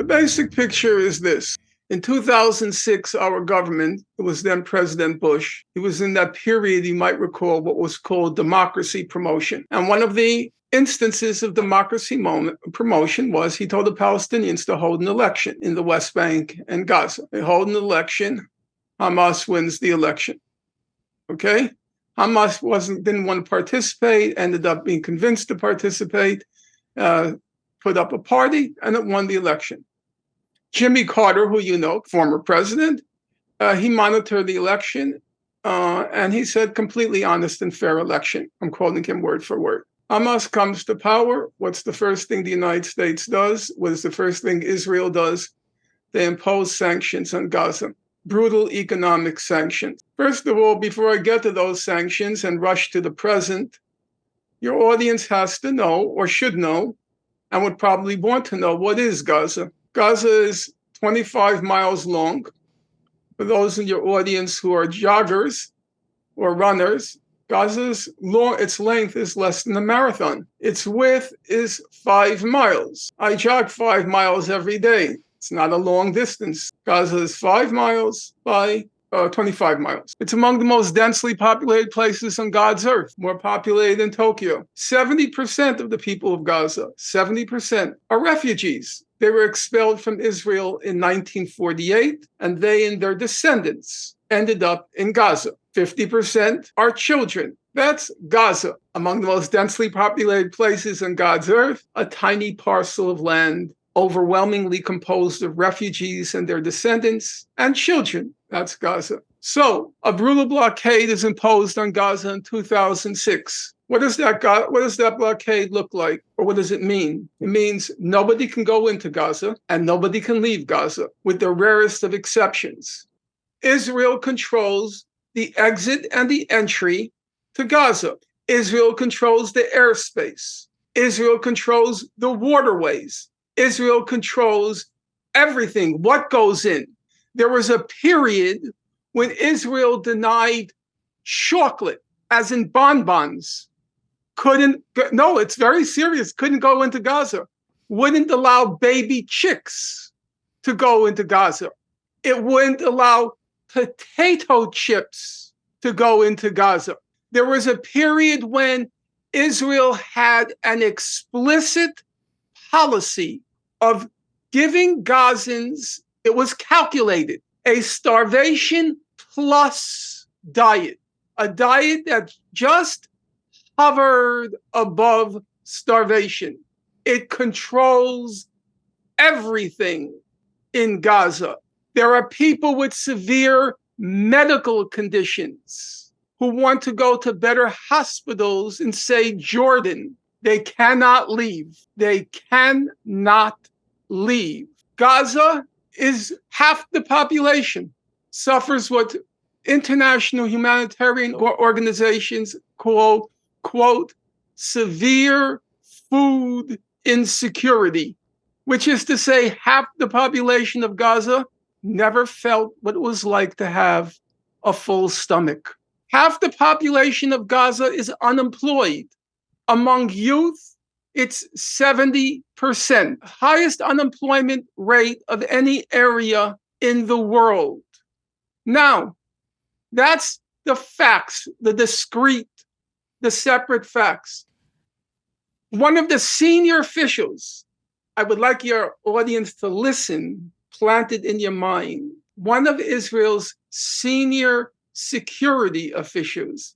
basic picture is this. In 2006, our government, it was then President Bush, he was in that period, you might recall, what was called democracy promotion. And one of the instances of democracy promotion was he told the Palestinians to hold an election in the West Bank and Gaza. They hold an election, Hamas wins the election. Okay? Hamas didn't want to participate, ended up being convinced to participate, put up a party, and it won the election. Jimmy Carter, who you know, former president, he monitored the election, and he said completely honest and fair election. I'm quoting him word for word. Hamas comes to power. What's the first thing the United States does? What is the first thing Israel does? They impose sanctions on Gaza, brutal economic sanctions. First of all, before I get to those sanctions and rush to the present, your audience has to know, or should know, and would probably want to know, what is Gaza? Gaza is 25 miles long. For those in your audience who are joggers or runners, Gaza's its length is less than a marathon. Its width is 5 miles. I jog 5 miles every day. It's not a long distance. Gaza is 5 miles by 25 miles. It's among the most densely populated places on God's earth, more populated than Tokyo. 70% of the people of Gaza, 70%, are refugees. They were expelled from Israel in 1948, and they and their descendants ended up in Gaza. 50% are children. That's Gaza, among the most densely populated places on God's earth, a tiny parcel of land overwhelmingly composed of refugees and their descendants and children. That's Gaza. So a brutal blockade is imposed on Gaza in 2006. What does that blockade look like? Or what does it mean? It means nobody can go into Gaza and nobody can leave Gaza, with the rarest of exceptions. Israel controls the exit and the entry to Gaza. Israel controls the airspace. Israel controls the waterways. Israel controls everything, what goes in. There was a period when Israel denied chocolate, as in bonbons. It's very serious, couldn't go into Gaza. Wouldn't allow baby chicks to go into Gaza. It wouldn't allow potato chips to go into Gaza. There was a period when Israel had an explicit policy of giving Gazans, it was calculated, a starvation plus diet, a diet that just hovered above starvation. It controls everything in Gaza. There are people with severe medical conditions who want to go to better hospitals in, say, Jordan. They cannot leave. They cannot leave. Gaza is half the population, suffers what international humanitarian organizations call, quote, severe food insecurity, which is to say half the population of Gaza never felt what it was like to have a full stomach. Half the population of Gaza is unemployed. Among youth, it's 70%, highest unemployment rate of any area in the world. Now, that's the facts, the discrete, the separate facts. One of the senior officials, I would like your audience to listen, plant it in your mind. One of Israel's senior security officials,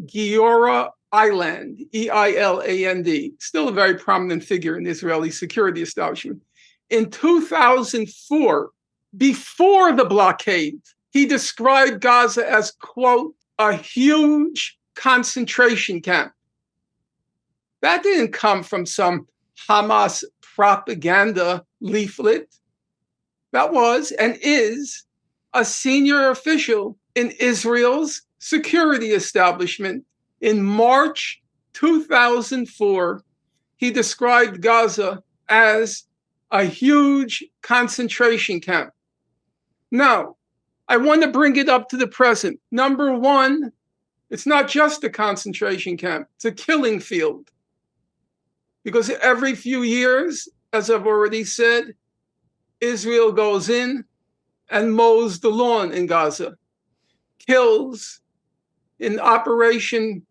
Giora Eiland, E-I-L-A-N-D, still a very prominent figure in the Israeli security establishment. In 2004, before the blockade, he described Gaza as, quote, a huge concentration camp. That didn't come from some Hamas propaganda leaflet. That was and is a senior official in Israel's security establishment. In March 2004, he described Gaza as a huge concentration camp. Now, I want to bring it up to the present. Number one, it's not just a concentration camp, it's a killing field. Because every few years, as I've already said, Israel goes in and mows the lawn in Gaza, kills in Operation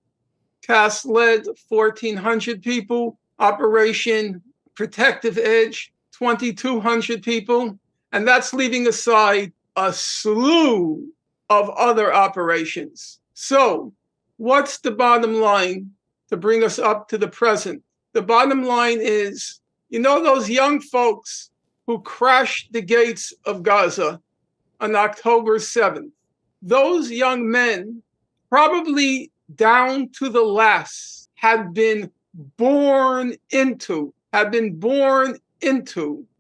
Cast Lead 1,400 people, Operation Protective Edge 2,200 people, and that's leaving aside a slew of other operations. So, what's the bottom line to bring us up to the present? The bottom line is, you know, those young folks who crashed the gates of Gaza on October 7th, those young men, probably down to the last, had been born into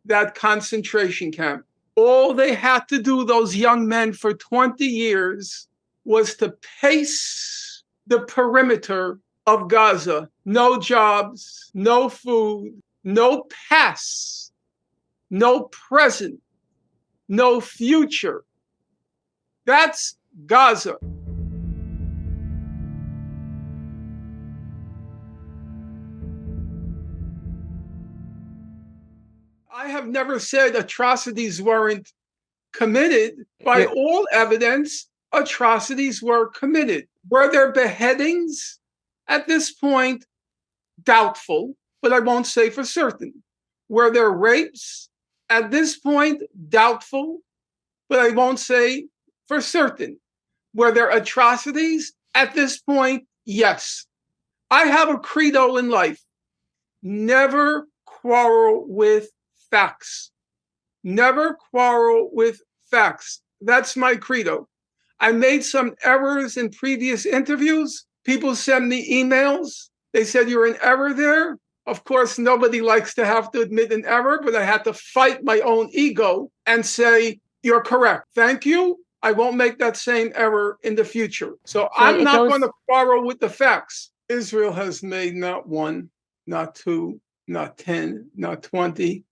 that concentration camp. All they had to do, those young men, for 20 years was to pace the perimeter of Gaza. No jobs, no food, no past, no present, no future. That's Gaza. I have never said atrocities weren't committed. By all evidence, atrocities were committed. Were there beheadings? At this point, doubtful, but I won't say for certain. Were there rapes? At this point, doubtful, but I won't say for certain. Were there atrocities? At this point, yes. I have a credo in life: never quarrel with facts. Never quarrel with facts. That's my credo. I made some errors in previous interviews. People send me emails. They said, "You're in error there." Of course, nobody likes to have to admit an error, but I had to fight my own ego and say, "You're correct. Thank you. I won't make that same error in the future." So I'm not going to quarrel with the facts. Israel has made not one, not two, not 10, not 20,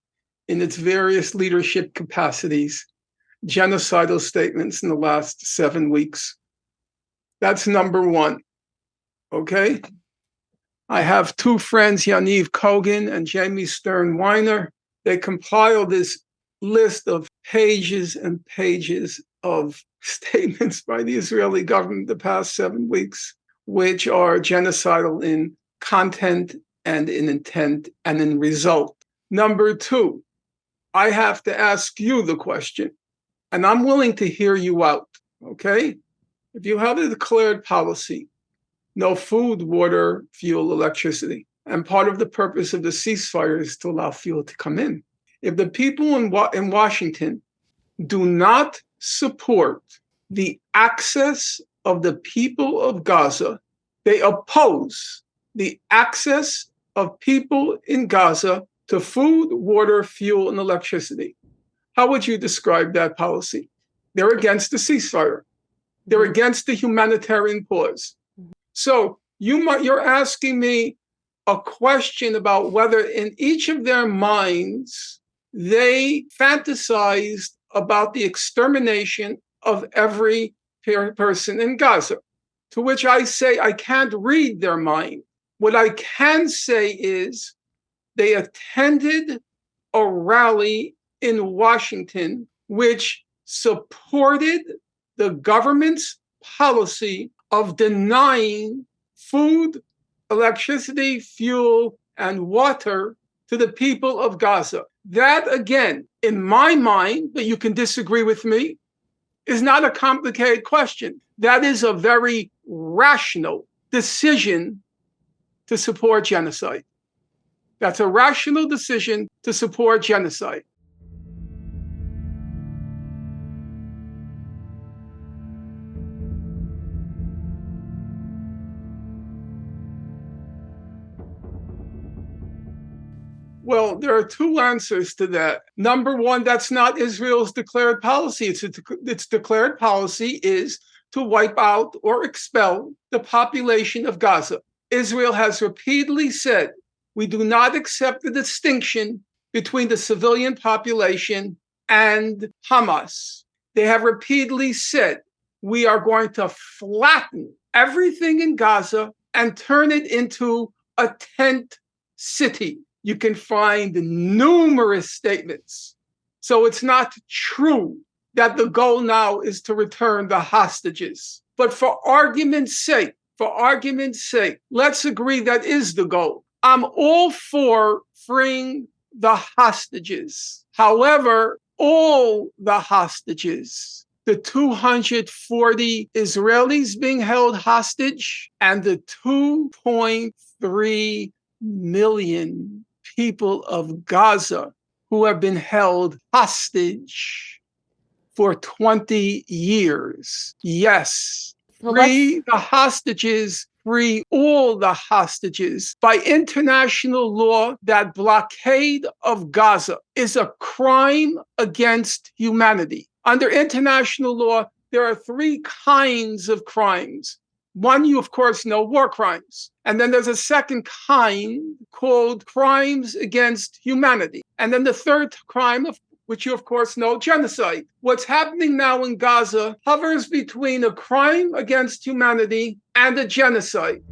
in its various leadership capacities, genocidal statements in the last 7 weeks. That's number one. Okay? I have two friends, Yaniv Kogan and Jamie Stern Weiner. They compiled this list of pages and pages of statements by the Israeli government the past 7 weeks, which are genocidal in content and in intent and in result. Number two, I have to ask you the question, and I'm willing to hear you out, okay? If you have a declared policy, no food, water, fuel, electricity, and part of the purpose of the ceasefire is to allow fuel to come in. If the people in Washington do not support the access of the people of Gaza, they oppose the access of people in Gaza to food, water, fuel, and electricity. How would you describe that policy? They're against the ceasefire. They're against the humanitarian pause. So you're asking me a question about whether in each of their minds they fantasized about the extermination of every person in Gaza, to which I say I can't read their mind. What I can say is they attended a rally in Washington which supported the government's policy of denying food, electricity, fuel, and water to the people of Gaza. That, again, in my mind, but you can disagree with me, is not a complicated question. That is a very rational decision to support genocide. That's a rational decision to support genocide. Well, there are two answers to that. Number one, that's not Israel's declared policy. Its declared policy is to wipe out or expel the population of Gaza. Israel has repeatedly said, we do not accept the distinction between the civilian population and Hamas. They have repeatedly said, we are going to flatten everything in Gaza and turn it into a tent city. You can find numerous statements So it's not true that the goal now is to return the hostages. But for argument's sake, let's agree that is the goal. I'm all for freeing the hostages. However, all the hostages, the 240 Israelis being held hostage and the 2.3 million people of Gaza who have been held hostage for 20 years. Yes, free the hostages, free all the hostages. By international law, that blockade of Gaza is a crime against humanity. Under international law, there are three kinds of crimes. One, you of course know, war crimes. And then there's a second kind called crimes against humanity. And then the third crime, which you of course know, genocide. What's happening now in Gaza hovers between a crime against humanity and a genocide.